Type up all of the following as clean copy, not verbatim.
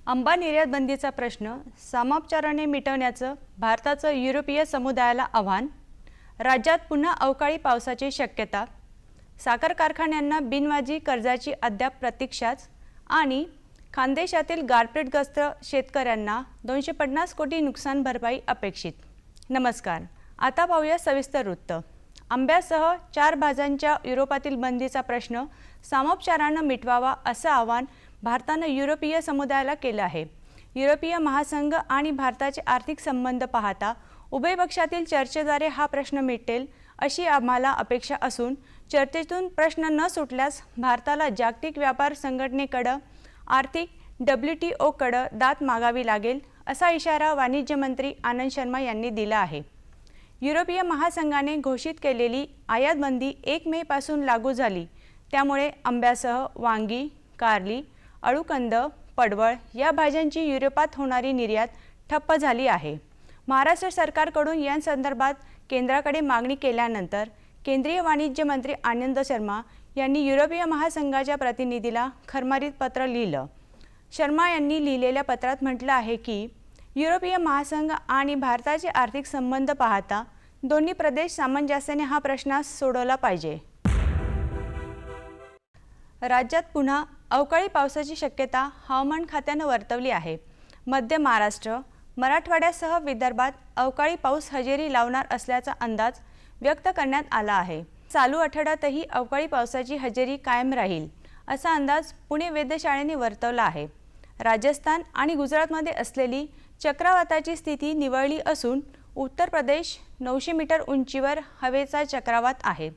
आंबा निर्यात बंदीचा प्रश्न सामोपचाराने मिटवण्याचं भारताचं युरोपीय समुदायाला आव्हान, राज्यात पुन्हा अवकाळी पावसाची शक्यता, साखर कारखान्यांना बिनव्याजी कर्जाची अद्याप प्रतीक्षाच आणि खानदेशातील गारपीटग्रस्त शेतकऱ्यांना 250 कोटी नुकसान भरपाई अपेक्षित। नमस्कार, आता पाहूया सविस्तर वृत्त। आंब्यासह 4 भाज्यांच्या युरोपातील बंदीचा प्रश्न सामोपचाराने मिटवावा असं आवाहन भारताने युरोपीय समुदायाला केलं आहे। युरोपीय महासंघ आणि भारताचे आर्थिक संबंध पाहता उभय पक्षातील चर्चेद्वारे हा प्रश्न मिटेल अशी आम्हाला अपेक्षा असून चर्चेतून प्रश्न न सुटल्यास भारताला जागतिक व्यापार संघटनेकडे आर्थिक WTO कडे दाद मागावी लागेल असा इशारा वाणिज्य मंत्री आनंद शर्मा यांनी दिला आहे। युरोपीय महासंघाने घोषित केलेली आयात बंदी 1 मे पासून लागू झाली, त्यामुळे आंब्यासह वांगी, कारली, अळूकंद, पडवळ या भाज्यांची युरोपात होणारी निर्यात ठप्प झाली आहे। महाराष्ट्र सरकारकडून या संदर्भात केंद्राकडे मागणी केल्यानंतर केंद्रीय वाणिज्य मंत्री आनंद शर्मा यांनी युरोपीय महासंघाच्या प्रतिनिधीला खरमारीत पत्र लिहिलं। शर्मा यांनी लिहिलेल्या पत्रात म्हटलं आहे की युरोपीय महासंघ आणि भारताचे आर्थिक संबंध पाहता दोन्ही प्रदेश सामंजस्याने हा प्रश्न सोडवला पाहिजे। राज्यात पुन्हा अवकाळी पावसाची शक्यता हवामान खात्याने वर्तवली आहे। मध्य महाराष्ट्र, मराठवाड्यासह विदर्भात अवकाळी पाऊस हजेरी लावणार असल्याचा अंदाज व्यक्त करण्यात आला आहे। चालू आठवड्यातही अवकाळी पावसाची हजेरी कायम राहील असा अंदाज पुणे वेधशाळेने वर्तवला आहे। राजस्थान आणि गुजरातमध्ये असलेली चक्रवाताची स्थिती निवळली असून उत्तर प्रदेश 900 मीटर उंचीवर हवेचा चक्रवात आहे।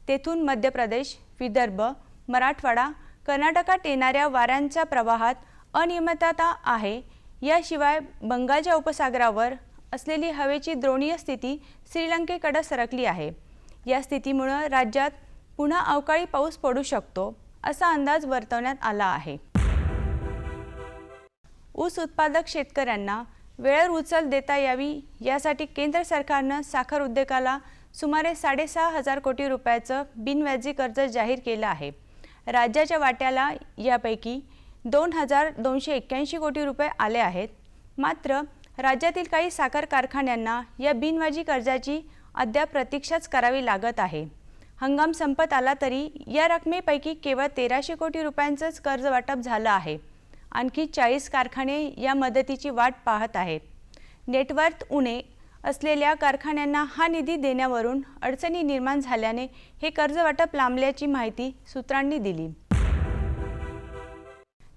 तेथून मध्य प्रदेश, विदर्भ, मराठवाडा, कर्नाटकात येणाऱ्या वाऱ्यांच्या प्रवाहात अनियमितता आहे। याशिवाय बंगालच्या उपसागरावर असलेली हवेची द्रोणीय स्थिती श्रीलंकेकडे सरकली आहे। या स्थितीमुळे राज्यात पुन्हा अवकाळी पाऊस पडू शकतो असा अंदाज वर्तवण्यात आला आहे। ऊस उत्पादक शेतकऱ्यांना वेळेवर उचल देता यावी यासाठी केंद्र सरकारने साखर उद्योगाला सुमारे 6,500 कोटी रुपयाचं बिनव्याजी कर्ज जाहीर केलं आहे। राज्याच्या वाट्याला यापैकी 2,281 कोटी रुपये आले आहेत। मात्र राज्यातील काही साखर कारखान्यांना या बिनव्याजी कर्जाची अद्याप प्रतीक्षाच करावी लागत आहे। हंगाम संपत आला तरी या रकमेपैकी केवळ 1,300 कोटी रुपयांचंच कर्ज वाटप झालं आहे। आणखी 40 कारखाने या मदतीची वाट पाहत आहेत। नेटवर्थ उणे असलेल्या कारखान्यांना हा निधी देण्यावरून अडचणी निर्माण झाल्याने हे कर्ज वाटप लांबल्याची माहिती सूत्रांनी दिली।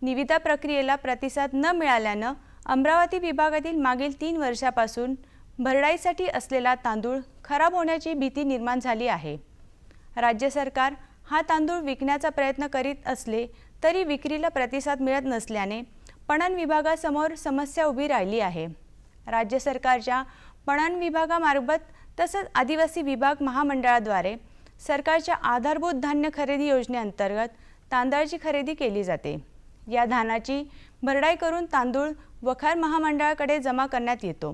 निविदा प्रक्रियेला प्रतिसाद न मिळाल्याने अमरावती विभागातील मागील 3 वर्षापासून भरडाईसाठी असलेला तांदूळ खराब होण्याची भीती निर्माण झाली आहे। राज्य सरकार हा तांदूळ विकण्याचा प्रयत्न करीत असले तरी विक्रीला प्रतिसाद मिळत नसल्याने पणन विभागासमोर समस्या उभी राहिली आहे। राज्य सरकारच्या पणन विभागामार्फत तसंच आदिवासी विभाग महामंडळाद्वारे सरकारच्या आधारभूत धान्य खरेदी योजनेअंतर्गत तांदळाची खरेदी केली जाते। या धानाची भरडाई करून तांदूळ वखार महामंडळाकडे जमा करण्यात येतो।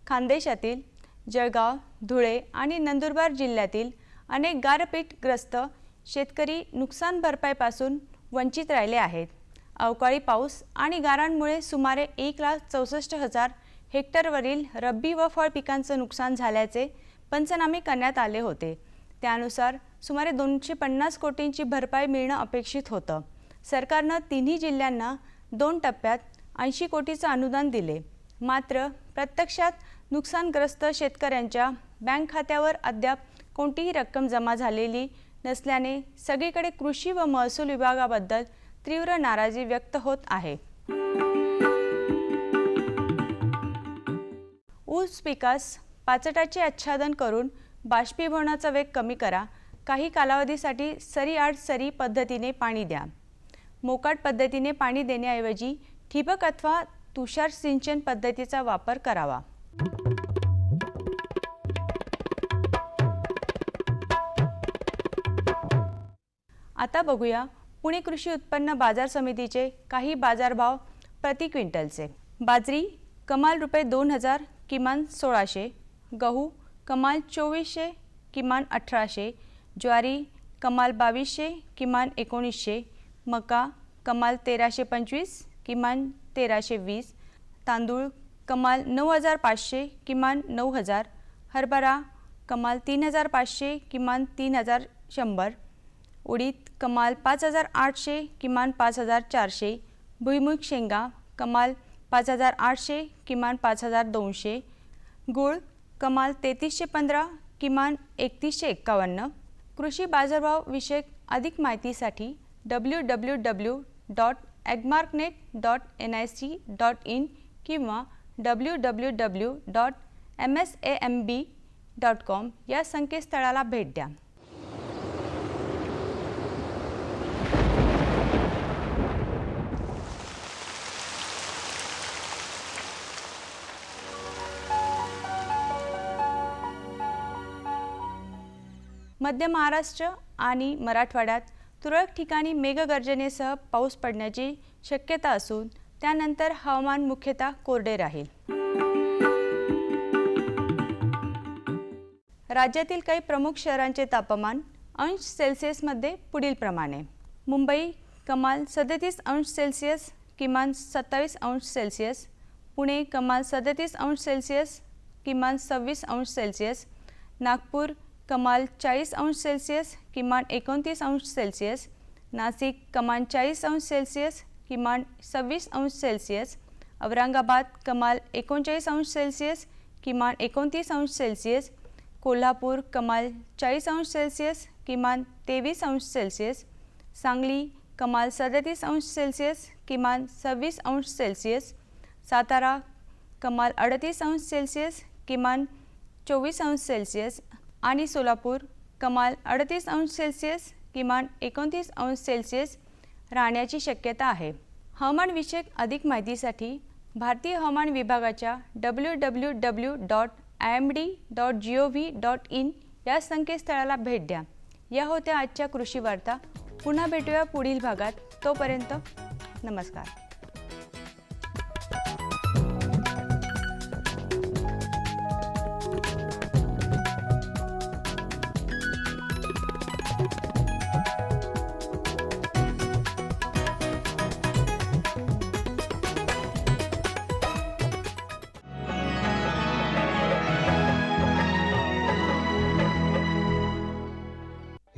खानदेशातील जळगाव, धुळे आणि नंदुरबार जिल्ह्यातील अनेक गारपीटग्रस्त शेतकरी नुकसान भरपाईपासून वंचित राहिले आहेत। अवकाळी पाऊस आणि गारांमुळे सुमारे 1,64,000 हेक्टरवरील रब्बी व फळ पिकांचे नुकसान झाल्याचे पंचनामे करण्यात आले होते। त्यानुसार सुमारे 250 कोटींची भरपाई मिळणं अपेक्षित होतं। सरकारने तिन्ही जिल्ह्यांना 2 टप्प्यात 80 कोटीचं अनुदान दिले। मात्र प्रत्यक्षात नुकसानग्रस्त शेतकऱ्यांच्या बँक खात्यावर अद्याप कोणतीही रक्कम जमा झालेली नसल्याने सगळीकडे कृषी व महसूल विभागाबद्दल तीव्र नाराजी व्यक्त होत आहे। ऊस पिकास पाचटाचे आच्छादन करून बाष्पीभवनाचा वेग कमी करा। काही कालावधीसाठी सरीआड सरी पद्धतीने पाणी द्या। मोकाट पद्धतीने पाणी देण्याऐवजी ठिबक अथवा तुषार सिंचन पद्धतीचा वापर करावा। आता बघूया पुणे कृषी उत्पन्न बाजार समितीचे काही बाजारभाव प्रति क्विंटलचे। बाजरी कमाल रुपये 2,000 किमान 1,600, गहू कमाल 2,400 किमान 1,800, ज्वारी कमाल 2,200 किमान 1,900, मका कमाल 1325 किमान 1320, तांदूळ कमाल 9500 किमान 9000, हरभरा कमाल 3500 किमान 3100, उडीद कमाल 5800 किमान 5400, भुईमुग शेंगा कमाल 5800 किमान 5200, गूळ कमाल 3315 किमान 3151. कृषी बाजारभाव विषयक अधिक माहितीसाठी www.agmarknet.nic.in किंवा www.msamb.com या संकेतस्थळाला भेट द्या. मध्य महाराष्ट्र आणि मराठवाड्यात तुरळक ठिकाणी मेघगर्जनेसह पाऊस पडण्याची शक्यता असून त्यानंतर हवामान मुख्यतः कोरडे राहील. राज्यातील काही प्रमुख शहरांचे तापमान अंश सेल्सिअसमध्ये पुढील प्रमाणे: मुंबई कमाल 37 अंश सेल्सिअस किमान 27 अंश सेल्सिअस, पुणे कमाल 37 अंश सेल्सिअस किमान 26 अंश सेल्सिअस, नागपूर कमाल 40 अंश सेल्सिअस किमान 29 अंश सेल्सिअस, नाशिक कमाल 40 अंश सेल्सिअस किमान 26 अंश सेल्सिअस, औरंगाबाद कमाल 39 अंश सेल्सिअस किमान 29 अंश सेल्सिअस, कोल्हापूर कमाल 40 अंश सेल्सिअस किमान 23 अंश सेल्सिअस, सांगली कमाल 37 अंश सेल्सिअस किमान 26 अंश सेल्सिअस, सातारा कमाल 38 अंश सेल्सिअस किमान 24 अंश सेल्सिअस आणि सोलापूर कमाल 38 अंश सेल्सिअस किमान 29 अंश सेल्सिअस राहण्याची शक्यता आहे. हवामानविषयक अधिक माहितीसाठी भारतीय हवामान विभागाच्या www.imd.gov.in या संकेतस्थळाला भेट द्या. या होत्या आजच्या कृषी वार्ता. पुन्हा भेटूया पुढील भागात. तोपर्यंत नमस्कार.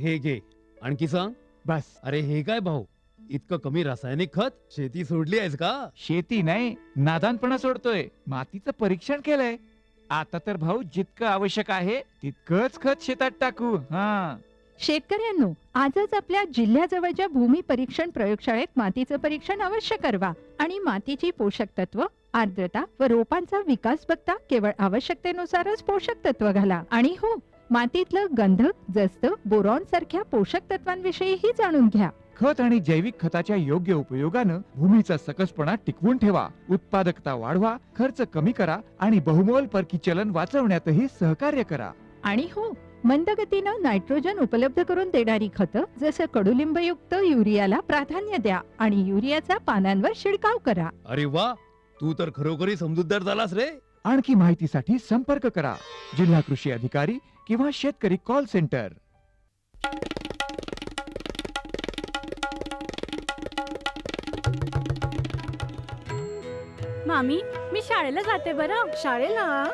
हे घे, आणखी सांग. बस. अरे हे काय भाऊ, इतकं कमी रासायनिक खत? शेती सोडली आहेस का? शेती नाही, नादानपणा सोडतोय. मातीचं परीक्षण केलंय. आता तर भाऊ जितकं आवश्यक आहे तितकंच खत शेतात टाकू. हा, शेतकऱ्यांनो, आजच आपल्या जिल्ह्याजवळच्या भूमी परीक्षण प्रयोगशाळेत मातीचं परीक्षण अवश्य करवा आणि मातीची पोषक तत्व, आर्द्रता व रोपांचा विकास बघता केवळ आवश्यकतेनुसारच पोषक तत्व घाला. आणि हो, मातीतलं गंधक, जस्त, बोरॉन सारख्या पोषक तत्वांविषयीही जाणून घ्या. खत आणि जैविक खताच्या योग्य उपयोगानं भूमीचा सकसपणा टिकवून ठेवा, उत्पादकता वाढवा, खर्च कमी करा आणि बहुमोल परकी चलन वाचवण्यातही सहकार्य करा. आणि हो, मंदगतीनं नायट्रोजन उपलब्ध करून देणारी खतं जसं कडुलिंबयुक्त युरियाला प्राधान्य द्या आणि युरियाचा पानांवर शिडकाव करा. अरे वा, तू तर खरोखरी समजूतदार झालास रे. आणखी माहितीसाठी संपर्क करा जिल्हा कृषी अधिकारी किंवा शेतकरी कॉल सेंटर. मामी, मी शाळेला जाते बरं. शाळेला?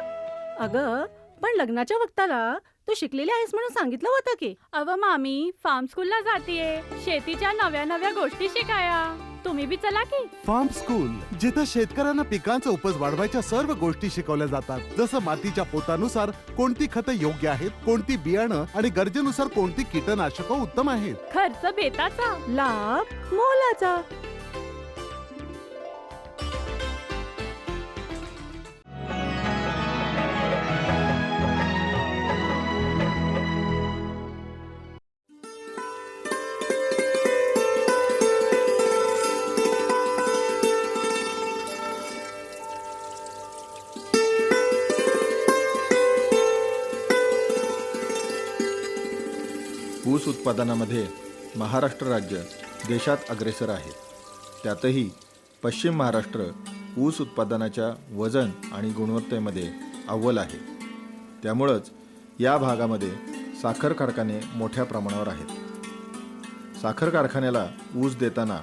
अगं, पण लग्नाच्या वक्ताला तू शिकलेली आहेस म्हणून सांगितलं होतं की. अव मामी, फार्म स्कूलला जातीये शेतीच्या नव्या नव्या गोष्टी शिकाया. तुम्ही बी चला की. फार्म स्कूल, जिथे शेतकऱ्यांना पिकांचा उपज वाढवायच्या सर्व गोष्टी शिकवल्या जातात. जसं मातीच्या पोतानुसार कोणती खतं योग्य आहेत, कोणती बियाणं आणि गरजेनुसार कोणती कीटकनाशकं उत्तम आहेत. खर्च बेताचा, लाभ मोलाचा. ऊस उत्पादनामध्ये महाराष्ट्र राज्य देशात अग्रेसर आहे. त्यातही पश्चिम महाराष्ट्र ऊस उत्पादनाच्या वजन आणि गुणवत्तेमध्ये अव्वल आहे. त्यामुळंच या भागामध्ये साखर कारखाने मोठ्या प्रमाणावर आहेत. साखर कारखान्याला ऊस देताना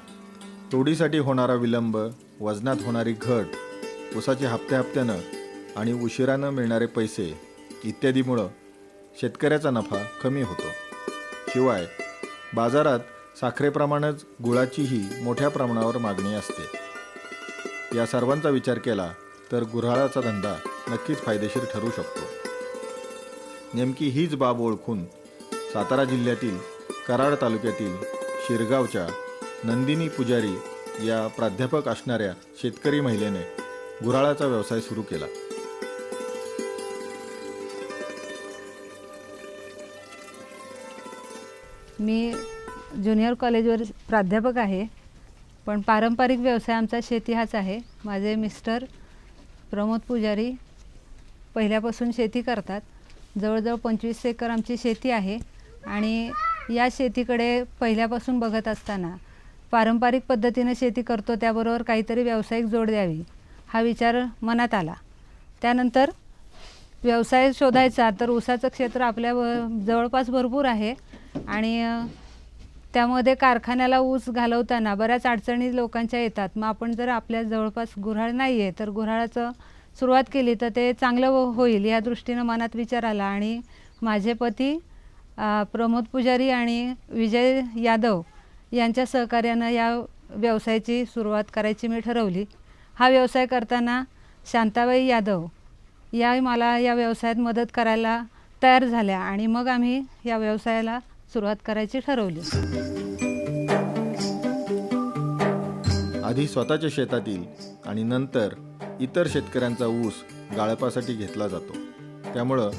तोडीसाठी होणारा विलंब, वजनात होणारी घट, ऊसाचे हप्त्यानं आणि उशिरानं मिळणारे पैसे इत्यादीमुळं शेतकऱ्याचा नफा कमी होतो. शिवाय बाजारात साखरेप्रमाणेच गुळाचीही मोठ्या प्रमाणावर मागणी असते. या सर्वांचा विचार केला तर गुऱ्हाळाचा धंदा नक्कीच फायदेशीर ठरू शकतो. नेमकी हीच बाब ओळखून सातारा जिल्ह्यातील कराड तालुक्यातील शिरगावच्या नंदिनी पुजारी या प्राध्यापक असणाऱ्या शेतकरी महिलेने गुऱ्हाळाचा व्यवसाय सुरू केला. मी ज्युनियर कॉलेजवर प्राध्यापक आहे, पण पारंपरिक व्यवसाय आमचा शेती हाच आहे. माझे मिस्टर प्रमोद पुजारी पहिल्यापासून शेती करतात. जवळजवळ 25 एकर आमची शेती आहे आणि या शेतीकडे पहिल्यापासून बघत असताना पारंपरिक पद्धतीने शेती करतो, त्याबरोबर काहीतरी व्यावसायिक जोड द्यावी हा विचार मनात आला. त्यानंतर व्यवसाय शोधायचा तर ऊसाचं क्षेत्र आपल्या जवळपास भरपूर आहे आणि त्यामध्ये कारखान्याला ऊस घालवताना बऱ्याच अडचणी लोकांच्या येतात. मग आपण जर आपल्या जवळपास गुऱ्हाळ नाही आहे तर गुऱ्हाळाचं सुरुवात केली तर ते चांगलं होईल या दृष्टीनं मनात विचार आला आणि माझे पती प्रमोद पुजारी आणि विजय यादव यांच्या सहकार्यानं या व्यवसायाची सुरुवात करायची मी ठरवली. हा व्यवसाय करताना शांताबाई यादव या मला या व्यवसायात मदत करायला तयार झाल्या आणि मग आम्ही या व्यवसायाला सुरुवात करायची ठरवली. आधी स्वतःच्या शेतातील आणि नंतर इतर शेतकऱ्यांचा ऊस गाळपासाठी घेतला जातो. त्यामुळं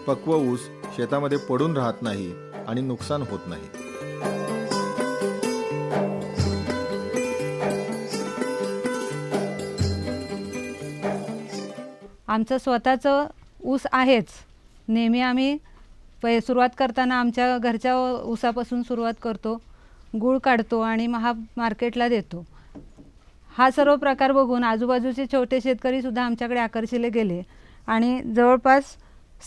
पक्व ऊस शेतामध्ये पडून राहत नाही आणि नुकसान होत नाही. आमचं स्वतःचं ऊस आहेच. नेहमी आम्ही सुरुवात करताना आमच्या घरच्या ऊसापासून सुरुवात करतो, गूळ काढतो आणि मार्केटला देतो. हा सर्व प्रकार बघून आजूबाजूचे छोटे शेतकरीसुद्धा आमच्याकडे आकर्षिले गेले आणि जवळपास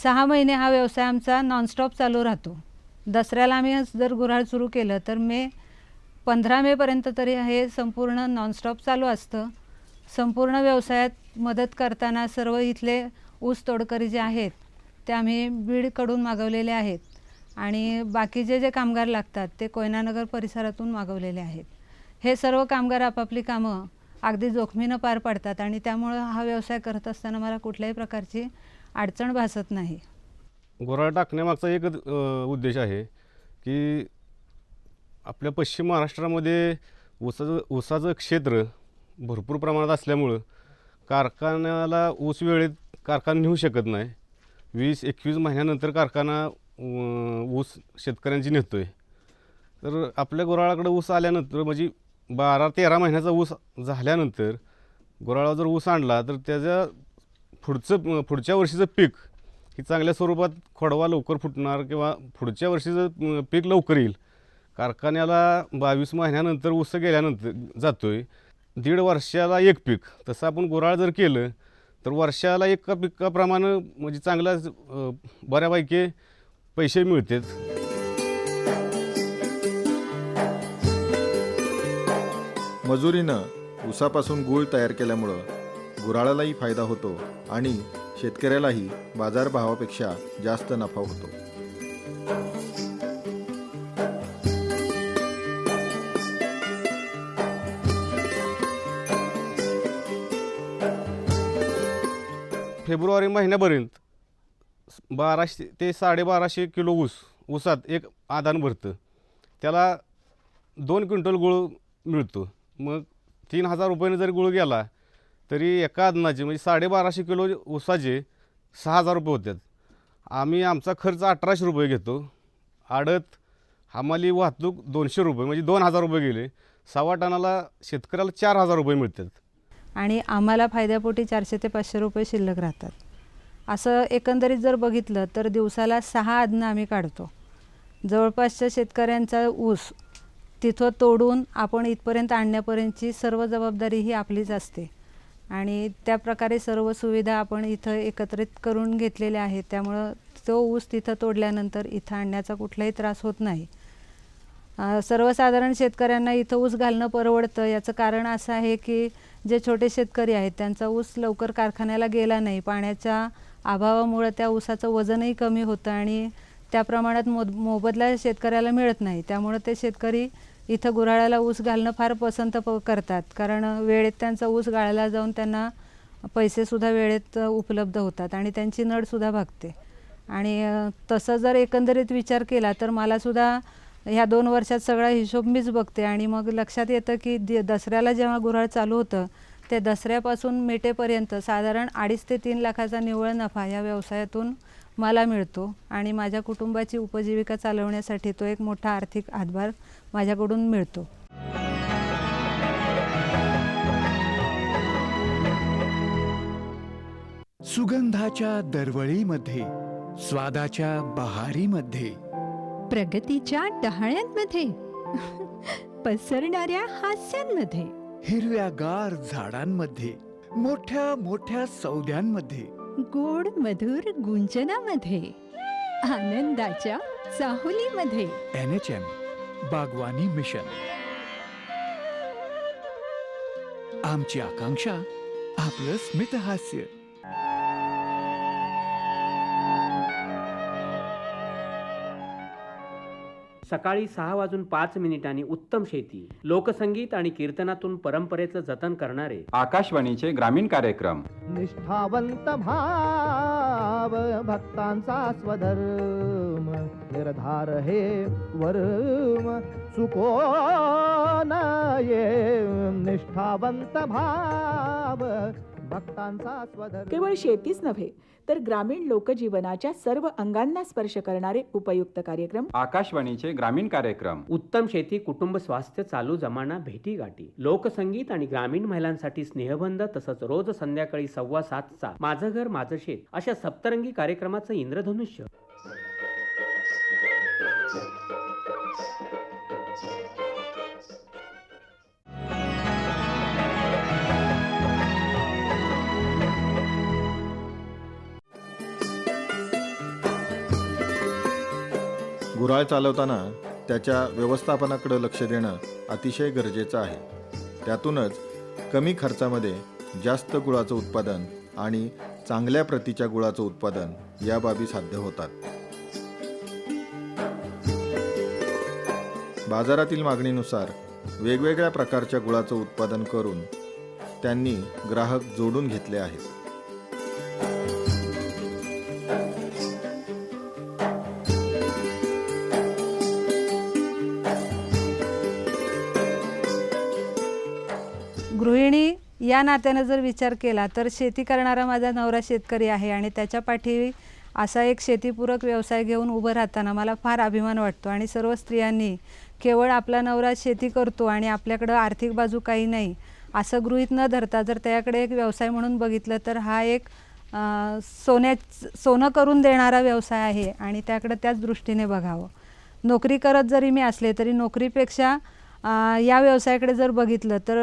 6 महिने हा व्यवसाय आमचा नॉनस्टॉप चालू राहतो. दसऱ्याला आम्ही जर गुऱ्हाळ सुरू केलं तर 15 मेपर्यंत तरी हे संपूर्ण नॉनस्टॉप चालू असतं. संपूर्ण व्यवसायात मदत करताना सर्व इथले ऊस तोडकरी जे आहेत ते आम्ही बीडकडून मागवलेले आहेत आणि बाकीचे जे कामगार लागतात ते कोयनानगर परिसरातून मागवलेले आहेत. हे सर्व कामगार आपापली कामं अगदी जोखमीनं पार पाडतात आणि त्यामुळं हा व्यवसाय करत असताना मला कुठल्याही प्रकारची अडचण भासत नाही. गुऱ्हाळ टाकण्यामागचा एक उद्देश आहे की आपल्या पश्चिम महाराष्ट्रामध्ये ऊसाचं क्षेत्र भरपूर प्रमाणात असल्यामुळं कारखान्याला ऊस वेळेत कारखाना नेऊ शकत नाही. 20-21 महिन्यानंतर कारखाना ऊस शेतकऱ्यांची नेतो आहे. तर आपल्या गुऱ्हाळाकडे ऊस आल्यानंतर म्हणजे 12-13 महिन्याचा ऊस झाल्यानंतर गुऱ्हाळा जर ऊस आणला तर त्याच्या पुढच्या वर्षीचं पीक ही चांगल्या स्वरूपात खोडवा लवकर फुटणार किंवा पुढच्या वर्षीचं पीक लवकर येईल. कारखान्याला 22 महिन्यानंतर ऊस गेल्यानंतर जातो आहे. 1.5 वर्षाला एक पीक. तसं आपण गुऱ्हाळ जर केलं तर वर्षाला एका पिकाप्रमाणे म्हणजे चांगला बऱ्यापैकी पैसे मिळतात. मजुरीनं ऊसापासून गूळ तयार केल्यामुळं गुऱ्हाळालाही फायदा होतो आणि शेतकऱ्यालाही बाजारभावापेक्षा जास्त नफा होतो. फेब्रुवारी महिन्यापर्यंत 1200 ते 1250 किलो ऊसात एक आदान भरतं. त्याला 2 क्विंटल गूळ मिळतो. मग 3000 रुपयाने जर गूळ गेला तरी एका आदनाचे म्हणजे 1250 किलो ऊसाचे 6000 रुपये होतात. आम्ही आमचा खर्च 1800 रुपये घेतो. आडत हमाली वाहतूक 200 रुपये म्हणजे 2000 रुपये गेले. 6 टनाला शेतकऱ्याला 4000 रुपये मिळतात आणि आम्हाला फायद्यापोटी 400 ते 500 रुपये शिल्लक राहतात. असं एकंदरीत जर बघितलं तर दिवसाला 6 आदनं आम्ही काढतो. जवळपासच्या शेतकऱ्यांचा ऊस तिथं तोडून आपण इथपर्यंत आणण्यापर्यंतची सर्व जबाबदारी ही आपलीच असते आणि त्याप्रकारे सर्व सुविधा आपण इथं एकत्रित करून घेतलेल्या आहेत. त्यामुळं तो ऊस तिथं तोडल्यानंतर इथं आणण्याचा कुठलाही त्रास होत नाही. सर्वसाधारण शेतकऱ्यांना इथं ऊस घालणं परवडतं. याचं कारण असं आहे की जे छोटे शेतकरी आहेत त्यांचा ऊस लवकर कारखान्याला गेला नाही. पाण्याच्या अभावामुळे त्या ऊसाचं वजनही कमी होतं आणि त्या प्रमाणात मोबदला शेतकऱ्याला मिळत नाही. त्यामुळे ते शेतकरी इथं गुऱ्हाळाला ऊस घालणं फार पसंत करतात, कारण वेळेत त्यांचा ऊस गाळायला जाऊन त्यांना पैसेसुद्धा वेळेत उपलब्ध होतात आणि त्यांची नडसुद्धा भागते. आणि तसं जर एकंदरीत विचार केला तर मलासुद्धा ह्या 2 वर्षात सगळा हिशोब मीच बघते आणि मग लक्षात येतं की दसऱ्याला जेव्हा गुऱ्हाळ चालू होतं ते दसऱ्यापासून मिटेपर्यंत साधारण 2.5 ते 3 लाखाचा निव्वळ नफा या व्यवसायातून मला मिळतो आणि माझ्या कुटुंबाची उपजीविका चालवण्यासाठी तो एक मोठा आर्थिक हातभार माझ्याकडून मिळतो. सुगंधाच्या दरवळीमध्ये, स्वादाच्या बहारीमध्ये, प्रगतीच्या डहाळ्यांमध्ये पसरणाऱ्या हास्यांमध्ये, हिरव्यागार झाडांमध्ये, मोठ्या मोठ्या सौद्यांमध्ये, गोड मधुर गुंजनामध्ये, आनंदाच्या चाहुलीमध्ये. NHM बागवानी मिशन. आमची आकांक्षा आपलं स्मितहास्य. सकाळी 6:05 उत्तम शेती, लोकसंगीत आणि कीर्तनातून परंपरेचं जतन करणारे आकाशवाणीचे ग्रामीण कार्यक्रम. निष्ठावंत भाव भक्तांचा स्वधर्म, निर्धार हे वर्म चुको नये. निष्ठावंत भाव भक्तांचा स्वधर्म. केवळ शेतीच नव्हे तर ग्रामीण लोकजीवनाच्या सर्व अंगांना स्पर्श करणारे उपयुक्त कार्यक्रम. आकाशवाणीचे ग्रामीण कार्यक्रम. उत्तम शेती, कुटुंब स्वास्थ्य, चालू जमाना, भेटी गाठी, लोकसंगीत आणि ग्रामीण महिलांसाठी स्नेहबंध, तसंच रोज संध्याकाळी 7:15चा माझं घर माझं शेत अशा सप्तरंगी कार्यक्रमाचं इंद्रधनुष्य. गुऱ्हाळ चालवताना त्याच्या व्यवस्थापनाकडे लक्ष देणं अतिशय गरजेचं आहे. त्यातूनच कमी खर्चामध्ये जास्त गुळाचं उत्पादन आणि चांगल्या प्रतीच्या गुळाचं उत्पादन या बाबी साध्य होतात. बाजारातील मागणीनुसार वेगवेगळ्या प्रकारच्या गुळाचं उत्पादन करून त्यांनी ग्राहक जोडून घेतले आहेत. गृहिणी या नात्यानं जर विचार केला तर शेती करणारा माझा नवरा शेतकरी आहे आणि त्याच्या पाठी असा एक शेतीपूरक व्यवसाय घेऊन उभं राहताना मला फार अभिमान वाटतो. आणि सर्व स्त्रियांनी केवळ आपला नवरा शेती करतो आणि आपल्याकडं आर्थिक बाजू काही नाही असं गृहीत न धरता जर त्याकडे एक व्यवसाय म्हणून बघितलं तर हा एक सोनं करून देणारा व्यवसाय आहे आणि त्याकडे त्याच दृष्टीने बघावं. नोकरी करत जरी मी असले तरी नोकरीपेक्षा या व्यवसायाकडे जर बघितलं तर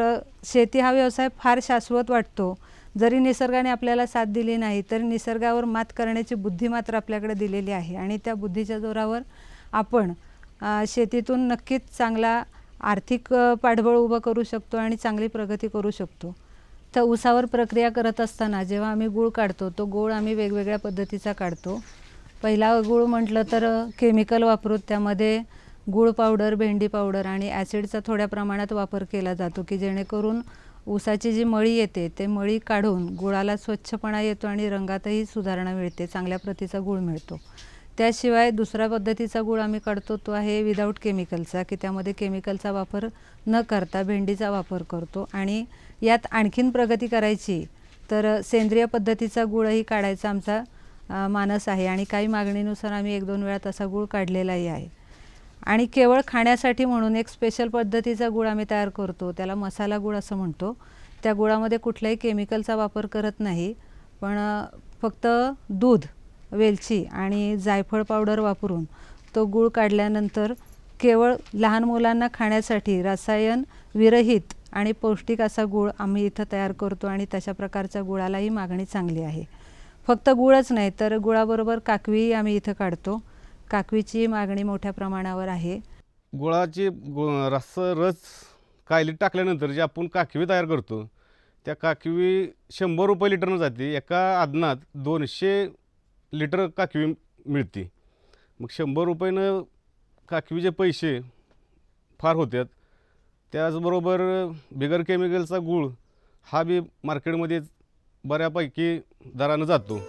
शेती हा व्यवसाय फार शाश्वत वाटतो. जरी निसर्गाने आपल्याला साथ दिली नाही तरी निसर्गावर मात करण्याची बुद्धी मात्र आपल्याकडे दिलेली आहे आणि त्या बुद्धीच्या जोरावर आपण शेतीतून नक्कीच चांगला आर्थिक पाठबळ उभं करू शकतो आणि चांगली प्रगती करू शकतो. तर ऊसावर प्रक्रिया करत असताना जेव्हा आम्ही गूळ काढतो तो गूळ आम्ही वेगवेगळ्या पद्धतीचा काढतो. पहिला गूळ म्हटलं तर केमिकल वापरून त्यामध्ये गूळ पावडर, भेंडी पावडर आणि ॲसिडचा थोड्या प्रमाणात वापर केला जातो की जेणेकरून ऊसाची जी मळी येते ते मळी काढून गुळाला स्वच्छपणा येतो आणि रंगातही सुधारणा मिळते, चांगल्या प्रतीचा गूळ मिळतो. त्याशिवाय दुसऱ्या पद्धतीचा गूळ आम्ही काढतो तो आहे विदाऊट केमिकलचा की त्यामध्ये केमिकलचा वापर न करता भेंडीचा वापर करतो. आणि यात आणखीन प्रगती करायची तर सेंद्रिय पद्धतीचा गूळही काढायचा आमचा मानस आहे आणि काही मागणीनुसार आम्ही 1-2 वेळा तसा गूळ काढलेलाही आहे. आणि केवळ खाण्यासाठी म्हणून एक स्पेशल पद्धतीचा गूळ आम्ही तयार करतो, त्याला मसाला गूळ असं म्हणतो. त्या गुळामध्ये कुठल्याही केमिकलचा वापर करत नाही, पण फक्त दूध, वेलची आणि जायफळ पावडर वापरून तो गूळ काढल्यानंतर केवळ लहान मुलांना खाण्यासाठी रसायन विरहित आणि पौष्टिक असा गूळ आम्ही इथं तयार करतो आणि तशा प्रकारच्या गुळालाही मागणी चांगली आहे. फक्त गुळच नाही तर गुळाबरोबर काकवीही आम्ही इथं काढतो. काकवीची मागणी मोठ्या प्रमाणावर आहे. गुळाची रस कायलीत टाकल्यानंतर जे आपण काकवी तयार करतो त्या काकवी 100 रुपये लिटरनं जाते. एका आदनात 200 लिटर काकवी मिळते. मग 100 रुपयानं काकवीचे पैसे फार होतात. त्याचबरोबर बिगर केमिकलचा गूळ हा बी मार्केटमध्ये बऱ्यापैकी दरानं जातो.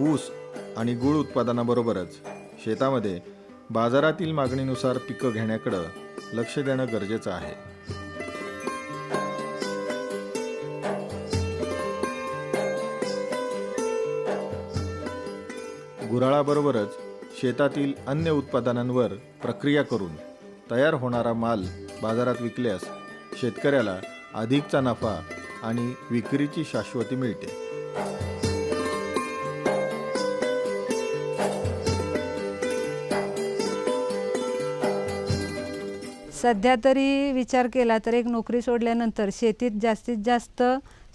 ऊस आणि गूळ उत्पादनाबरोबरच शेतामध्ये बाजारातील मागणीनुसार पिकं घेण्याकडं लक्ष देणं गरजेचं आहे. गुऱ्हाळाबरोबरच शेतातील अन्य उत्पादनांवर प्रक्रिया करून तयार होणारा माल बाजारात विकल्यास शेतकऱ्याला अधिकचा नफा आणि विक्रीची शाश्वती मिळते. सध्या तरी विचार केला तर एक नोकरी सोडल्यानंतर शेतीत जास्तीत जास्त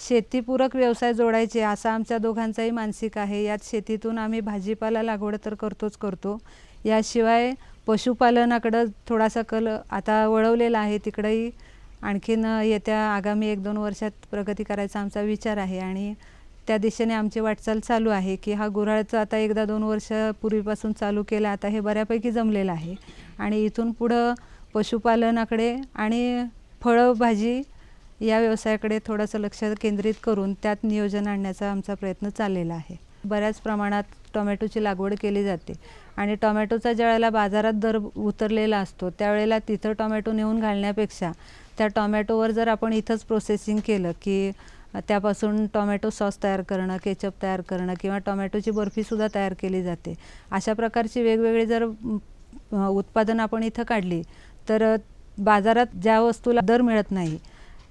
शेतीपूरक व्यवसाय जोडायचे असा आमच्या दोघांचाही मानसिक आहे. यात शेतीतून आम्ही भाजीपाला लागवड तर करतो. याशिवाय पशुपालनाकडं थोडासा कल आता वळवलेला आहे. तिकडंही आणखीन येत्या आगामी 1-2 वर्षात प्रगती करायचा आमचा विचार आहे आणि त्या दिशेने आमची वाटचाल चालू आहे की हा गुऱ्हाळचं आता 1-2 वर्षापूर्वीपासून चालू केलं. आता हे बऱ्यापैकी जमलेलं आहे आणि इथून पुढं पशुपालनाकडे आणि फळं भाजी या व्यवसायाकडे थोडंसं लक्ष केंद्रित करून त्यात नियोजन आणण्याचा आमचा प्रयत्न चाललेला आहे. बऱ्याच प्रमाणात टोमॅटोची लागवड केली जाते आणि टोमॅटोचा ज्यावेळेला बाजारात दर उतरलेला असतो त्यावेळेला तिथं टोमॅटो नेऊन घालण्यापेक्षा त्या टोमॅटोवर जर आपण इथंच प्रोसेसिंग केलं की त्यापासून टोमॅटो सॉस तयार करणं, केचप तयार करणं किंवा टोमॅटोची बर्फीसुद्धा तयार केली जाते. अशा प्रकारची वेगवेगळी जर उत्पादन आपण इथं काढली तर बाजारात ज्या वस्तूला दर मिळत नाही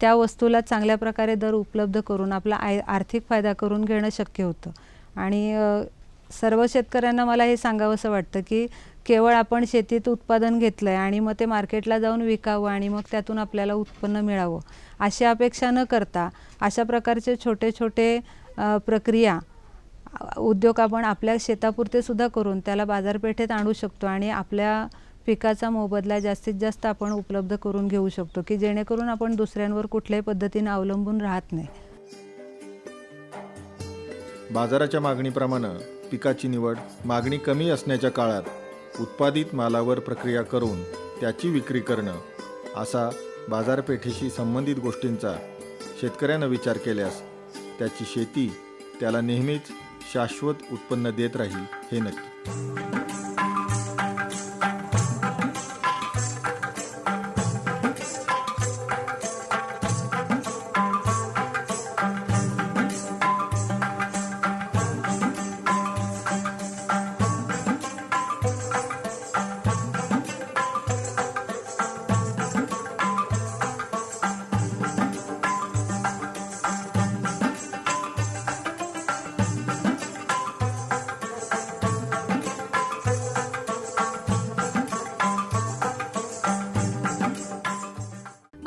त्या वस्तूला चांगल्या प्रकारे दर उपलब्ध करून आपला आर्थिक फायदा करून घेणं शक्य होतं. आणि सर्व शेतकऱ्यांना मला हे सांगावंसं वाटतं की केवळ आपण शेतीत उत्पादन घेतलं आहे आणि मग ते मार्केटला जाऊन विकावं आणि मग त्यातून आपल्याला उत्पन्न मिळावं अशी अपेक्षा न करता अशा प्रकारचे छोटे छोटे प्रक्रिया उद्योग आपण आपल्या शेतापुरते सुद्धा करून त्याला बाजारपेठेत आणू शकतो आणि आपल्या पिकाचा मोबदला जास्तीत जास्त आपण उपलब्ध करून घेऊ शकतो की जेणेकरून आपण दुसऱ्यांवर कुठल्याही पद्धतीने अवलंबून राहत नाही. बाजाराच्या मागणीप्रमाणे पिकाची निवड मागणी कमी असण्याच्या काळात उत्पादित मालावर प्रक्रिया करून त्याची विक्री करणं असा बाजारपेठेशी संबंधित गोष्टींचा शेतकऱ्यानं विचार केल्यास त्याची शेती त्याला नेहमीच शाश्वत उत्पन्न देत राहील हे नक्की.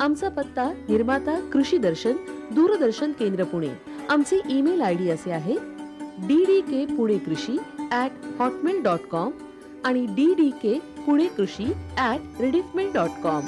आमचा पत्ता निर्माता कृषी दर्शन दूरदर्शन केंद्र पुणे. आमचे ईमेल ID असे आहे ddkpuneकृषी@hotmail.com आणि ddkpuneकृषी@rediffmail.com.